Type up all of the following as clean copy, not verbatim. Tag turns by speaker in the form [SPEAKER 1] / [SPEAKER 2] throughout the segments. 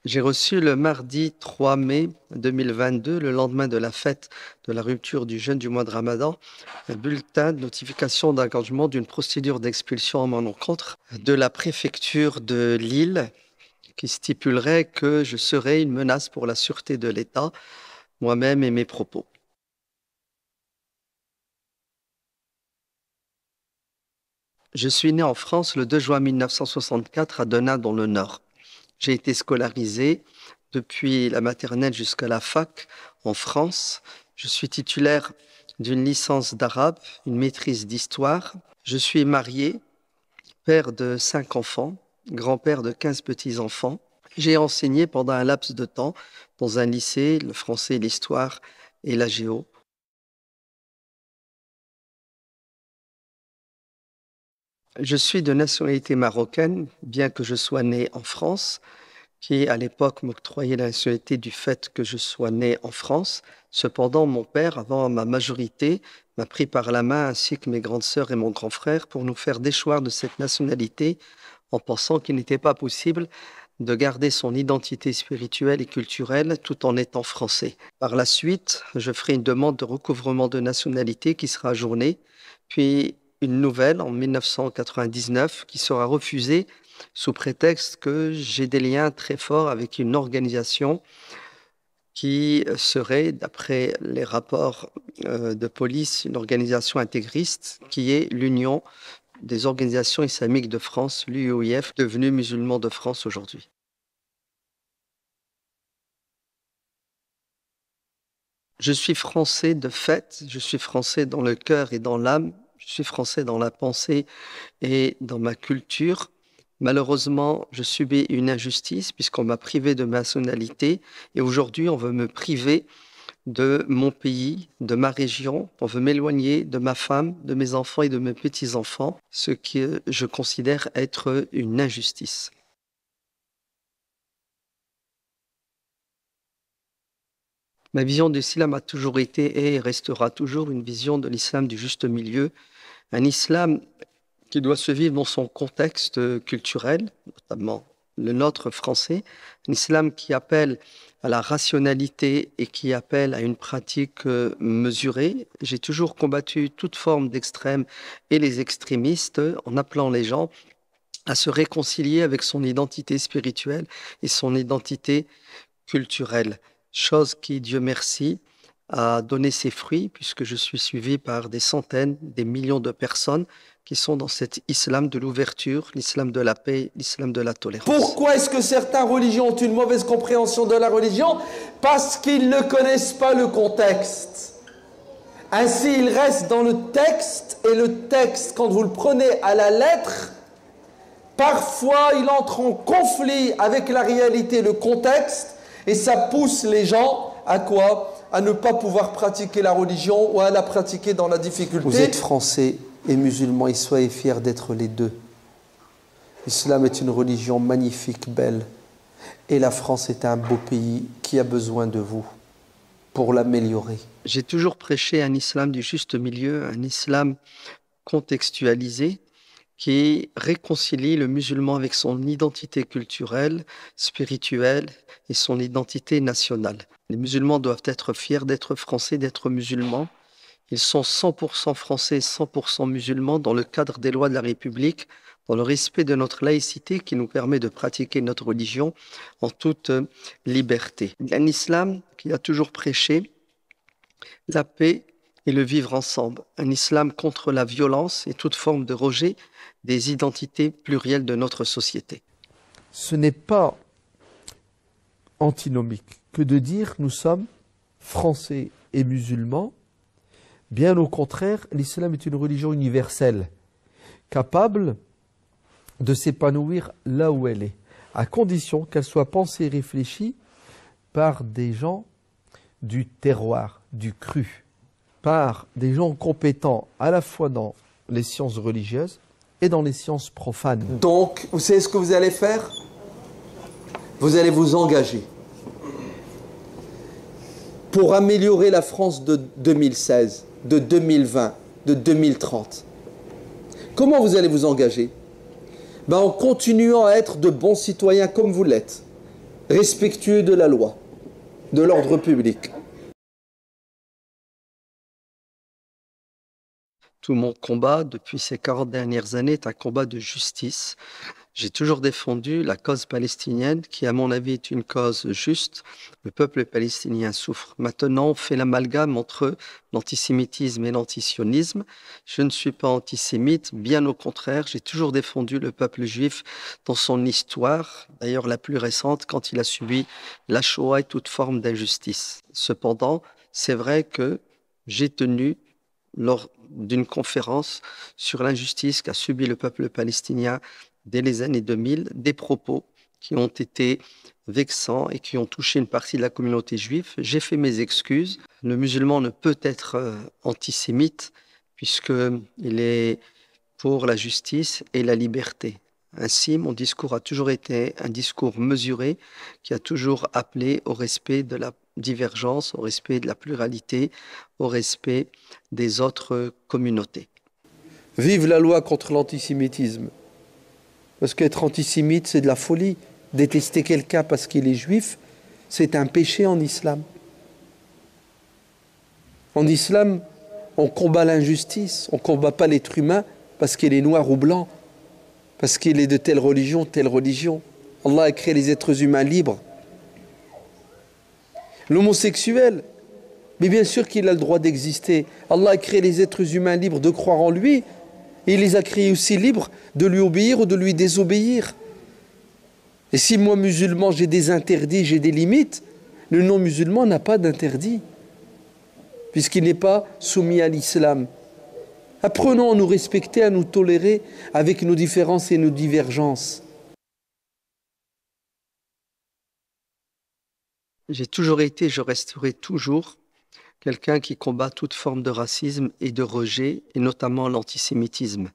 [SPEAKER 1] J'ai reçu le mardi 3 mai 2022, le lendemain de la fête de la rupture du jeûne du mois de Ramadan, un bulletin de notification d'engagement d'une procédure d'expulsion en mon encontre de la préfecture de Lille qui stipulerait que je serais une menace pour la sûreté de l'État, moi-même et mes propos. Je suis né en France le 2 juin 1964 à Denain dans le Nord. J'ai été scolarisé depuis la maternelle jusqu'à la fac en France. Je suis titulaire d'une licence d'arabe, une maîtrise d'histoire. Je suis marié, père de 5 enfants, grand-père de 15 petits-enfants. J'ai enseigné pendant un laps de temps dans un lycée, le français, l'histoire et la géo. Je suis de nationalité marocaine, bien que je sois né en France, qui à l'époque m'octroyait la nationalité du fait que je sois né en France. Cependant, mon père, avant ma majorité, m'a pris par la main, ainsi que mes grandes sœurs et mon grand frère, pour nous faire déchoir de cette nationalité en pensant qu'il n'était pas possible de garder son identité spirituelle et culturelle tout en étant français. Par la suite, je ferai une demande de recouvrement de nationalité qui sera ajournée, puis une nouvelle en 1999 qui sera refusée sous prétexte que j'ai des liens très forts avec une organisation qui serait, d'après les rapports de police, une organisation intégriste qui est l'Union des organisations islamiques de France, l'UOIF, devenue musulman de France aujourd'hui. Je suis français de fait, je suis français dans le cœur et dans l'âme, je suis français dans la pensée et dans ma culture. Malheureusement, je subis une injustice puisqu'on m'a privé de ma nationalité et aujourd'hui, on veut me priver de mon pays, de ma région. On veut m'éloigner de ma femme, de mes enfants et de mes petits-enfants, ce que je considère être une injustice. Ma vision de l'islam a toujours été et restera toujours une vision de l'islam du juste milieu, un islam qui doit se vivre dans son contexte culturel, notamment le nôtre français, un islam qui appelle à la rationalité et qui appelle à une pratique mesurée. J'ai toujours combattu toute forme d'extrême et les extrémistes en appelant les gens à se réconcilier avec son identité spirituelle et son identité culturelle, chose qui, Dieu merci, a donné ses fruits puisque je suis suivi par des centaines, des millions de personnes qui sont dans cet islam de l'ouverture, l'islam de la paix, l'islam de la tolérance.
[SPEAKER 2] Pourquoi est-ce que certaines religions ont une mauvaise compréhension de la religion? Parce qu'ils ne connaissent pas le contexte. Ainsi, ils restent dans le texte, et le texte, quand vous le prenez à la lettre, parfois il entre en conflit avec la réalité, le contexte, et ça pousse les gens à quoi? À ne pas pouvoir pratiquer la religion ou à la pratiquer dans la difficulté. Vous êtes français et musulman, et soyez fiers d'être les deux. L'islam est une religion magnifique, belle, et la France est un beau pays qui a besoin de vous pour l'améliorer.
[SPEAKER 1] J'ai toujours prêché un islam du juste milieu, un islam contextualisé qui réconcilie le musulman avec son identité culturelle, spirituelle et son identité nationale. Les musulmans doivent être fiers d'être français, d'être musulmans. Ils sont 100% français, 100% musulmans dans le cadre des lois de la République, dans le respect de notre laïcité qui nous permet de pratiquer notre religion en toute liberté. Un islam qui a toujours prêché la paix et le vivre ensemble. Un islam contre la violence et toute forme de rejet des identités plurielles de notre société.
[SPEAKER 3] Ce n'est pas antinomique que de dire nous sommes français et musulmans. Bien au contraire, l'islam est une religion universelle, capable de s'épanouir là où elle est, à condition qu'elle soit pensée et réfléchie par des gens du terroir, du cru, par des gens compétents à la fois dans les sciences religieuses et dans les sciences profanes.
[SPEAKER 2] Donc, vous savez ce que vous allez faire? Vous allez vous engager pour améliorer la France de 2016, de 2020, de 2030. Comment vous allez vous engager? En continuant à être de bons citoyens comme vous l'êtes, respectueux de la loi, de l'ordre public.
[SPEAKER 1] Tout mon combat depuis ces 40 dernières années est un combat de justice. J'ai toujours défendu la cause palestinienne qui, à mon avis, est une cause juste. Le peuple palestinien souffre. Maintenant, on fait l'amalgame entre l'antisémitisme et l'antisionisme. Je ne suis pas antisémite, bien au contraire, j'ai toujours défendu le peuple juif dans son histoire, d'ailleurs la plus récente, quand il a subi la Shoah et toute forme d'injustice. Cependant, c'est vrai que j'ai tenu lors d'une conférence sur l'injustice qu'a subi le peuple palestinien dès les années 2000, des propos qui ont été vexants et qui ont touché une partie de la communauté juive. J'ai fait mes excuses. Le musulman ne peut être antisémite puisqu'il est pour la justice et la liberté. Ainsi, mon discours a toujours été un discours mesuré qui a toujours appelé au respect de la divergence, au respect de la pluralité, au respect des autres communautés.
[SPEAKER 2] Vive la loi contre l'antisémitisme. Parce qu'être antisémite, c'est de la folie. Détester quelqu'un parce qu'il est juif, c'est un péché en islam. En islam, on combat l'injustice, on ne combat pas l'être humain parce qu'il est noir ou blanc, parce qu'il est de telle religion, telle religion. Allah a créé les êtres humains libres. L'homosexuel, mais bien sûr qu'il a le droit d'exister. Allah a créé les êtres humains libres de croire en lui, et il les a créés aussi libres de lui obéir ou de lui désobéir. Et si moi, musulman, j'ai des interdits, j'ai des limites, le non-musulman n'a pas d'interdit, puisqu'il n'est pas soumis à l'islam. Apprenons à nous respecter, à nous tolérer avec nos différences et nos divergences.
[SPEAKER 1] J'ai toujours été, je resterai toujours quelqu'un qui combat toute forme de racisme et de rejet, et notamment l'antisémitisme.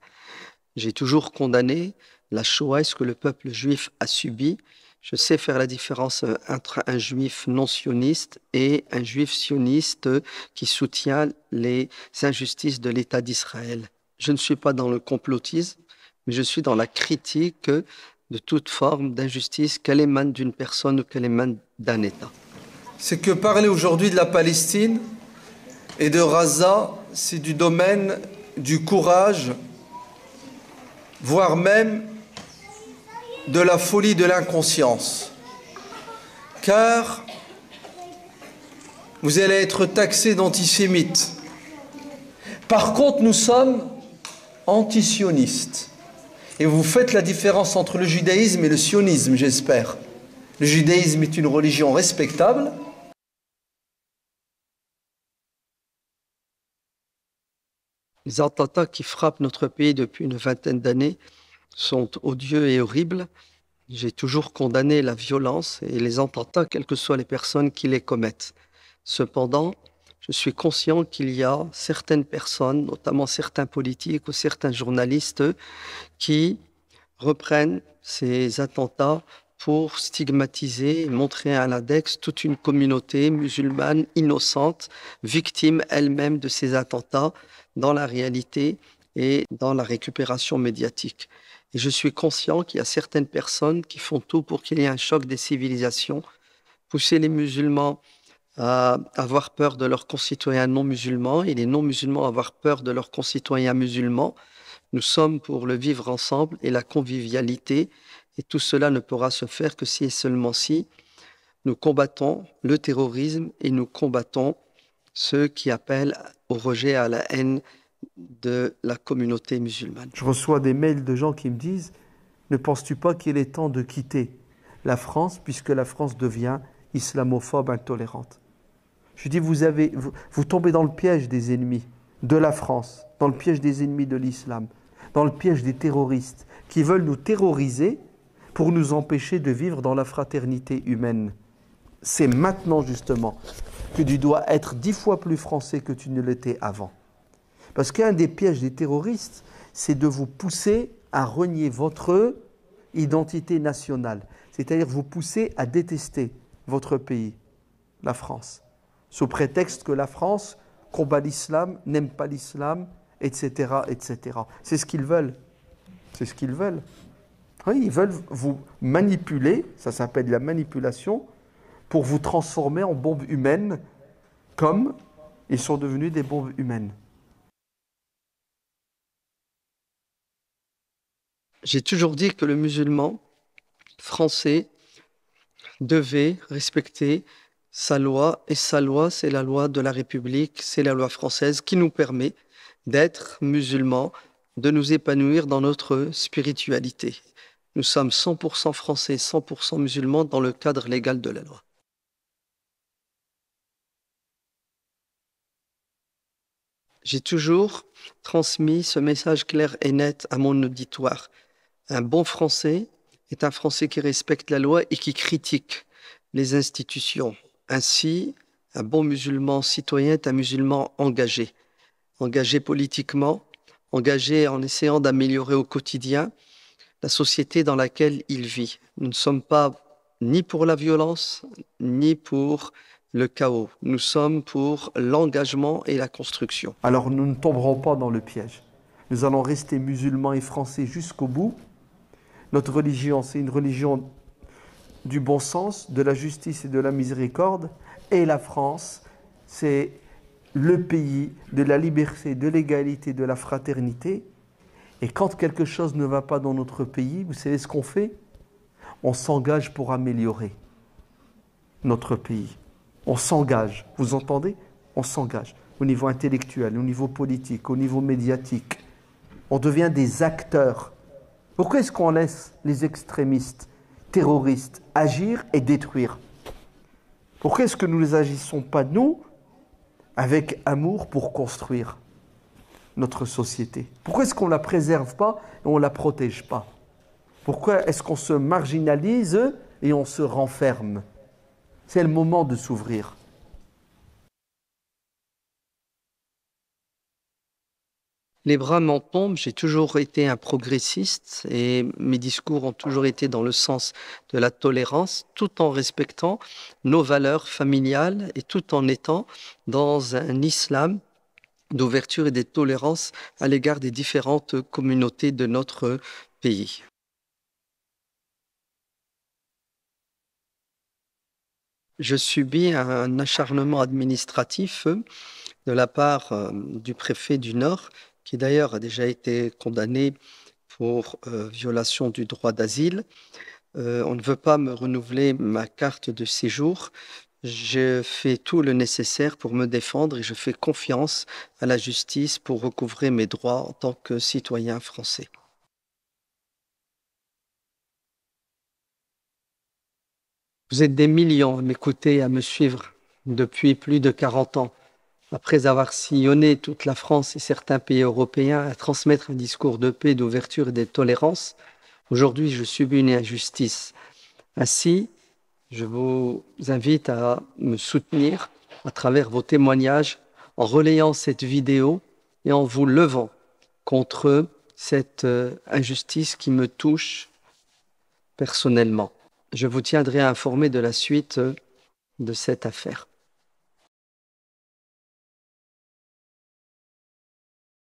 [SPEAKER 1] J'ai toujours condamné la Shoah et ce que le peuple juif a subi. Je sais faire la différence entre un juif non sioniste et un juif sioniste qui soutient les injustices de l'État d'Israël. Je ne suis pas dans le complotisme, mais je suis dans la critique de toute forme d'injustice, qu'elle émane d'une personne ou qu'elle émane d'un État.
[SPEAKER 2] C'est que parler aujourd'hui de la Palestine et de Gaza, c'est du domaine du courage, voire même de la folie de l'inconscience. Car vous allez être taxés d'antisémites. Par contre, nous sommes antisionistes. Et vous faites la différence entre le judaïsme et le sionisme, j'espère. Le judaïsme est une religion respectable.
[SPEAKER 1] Les attentats qui frappent notre pays depuis une vingtaine d'années sont odieux et horribles. J'ai toujours condamné la violence et les attentats, quelles que soient les personnes qui les commettent. Cependant, je suis conscient qu'il y a certaines personnes, notamment certains politiques ou certains journalistes, qui reprennent ces attentats pour stigmatiser et montrer à l'index toute une communauté musulmane innocente, victime elle-même de ces attentats dans la réalité et dans la récupération médiatique. Et je suis conscient qu'il y a certaines personnes qui font tout pour qu'il y ait un choc des civilisations, pousser les musulmans à avoir peur de leurs concitoyens non musulmans et les non musulmans à avoir peur de leurs concitoyens musulmans. Nous sommes pour le vivre ensemble et la convivialité, et tout cela ne pourra se faire que si et seulement si nous combattons le terrorisme et nous combattons ceux qui appellent au rejet, à la haine de la communauté musulmane.
[SPEAKER 3] Je reçois des mails de gens qui me disent « Ne penses-tu pas qu'il est temps de quitter la France puisque la France devient islamophobe, intolérante ?» Je dis vous tombez dans le piège des ennemis de la France, dans le piège des ennemis de l'islam, dans le piège des terroristes qui veulent nous terroriser pour nous empêcher de vivre dans la fraternité humaine. C'est maintenant justement que tu dois être 10 fois plus français que tu ne l'étais avant. Parce qu'un des pièges des terroristes, c'est de vous pousser à renier votre identité nationale. C'est-à-dire vous pousser à détester votre pays, la France, sous prétexte que la France combat l'islam, n'aime pas l'islam, etc., etc. C'est ce qu'ils veulent. C'est ce qu'ils veulent. Oui, ils veulent vous manipuler, ça s'appelle la manipulation, pour vous transformer en bombes humaines, comme ils sont devenus des bombes humaines.
[SPEAKER 1] J'ai toujours dit que le musulman français devait respecter sa loi, et sa loi, c'est la loi de la République, c'est la loi française qui nous permet d'être musulmans, de nous épanouir dans notre spiritualité. Nous sommes 100% français, 100% musulmans dans le cadre légal de la loi. J'ai toujours transmis ce message clair et net à mon auditoire. Un bon Français est un Français qui respecte la loi et qui critique les institutions. Ainsi, un bon musulman citoyen est un musulman engagé, engagé politiquement, engagé en essayant d'améliorer au quotidien la société dans laquelle il vit. Nous ne sommes pas ni pour la violence, ni pour le chaos. Nous sommes pour l'engagement et la construction.
[SPEAKER 3] Alors nous ne tomberons pas dans le piège. Nous allons rester musulmans et français jusqu'au bout. Notre religion, c'est une religion du bon sens, de la justice et de la miséricorde. Et la France, c'est le pays de la liberté, de l'égalité, de la fraternité. Et quand quelque chose ne va pas dans notre pays, vous savez ce qu'on fait? On s'engage pour améliorer notre pays. On s'engage, vous entendez? On s'engage au niveau intellectuel, au niveau politique, au niveau médiatique. On devient des acteurs. Pourquoi est-ce qu'on laisse les extrémistes, terroristes, agir et détruire? Pourquoi est-ce que nous ne agissons pas, nous, avec amour pour construire notre société? Pourquoi est-ce qu'on ne la préserve pas et on ne la protège pas? Pourquoi est-ce qu'on se marginalise et on se renferme? C'est le moment de s'ouvrir.
[SPEAKER 1] Les bras m'en tombent, j'ai toujours été un progressiste et mes discours ont toujours été dans le sens de la tolérance, tout en respectant nos valeurs familiales et tout en étant dans un islam d'ouverture et de tolérance à l'égard des différentes communautés de notre pays. Je subis un acharnement administratif de la part du préfet du Nord, qui d'ailleurs a déjà été condamné pour violation du droit d'asile. On ne veut pas me renouveler ma carte de séjour. Je fais tout le nécessaire pour me défendre et je fais confiance à la justice pour recouvrer mes droits en tant que citoyen français. Vous êtes des millions à m'écouter et à me suivre depuis plus de 40 ans. Après avoir sillonné toute la France et certains pays européens à transmettre un discours de paix, d'ouverture et de tolérance, aujourd'hui je subis une injustice. Ainsi, je vous invite à me soutenir à travers vos témoignages, en relayant cette vidéo et en vous levant contre cette injustice qui me touche personnellement. Je vous tiendrai informé de la suite de cette affaire.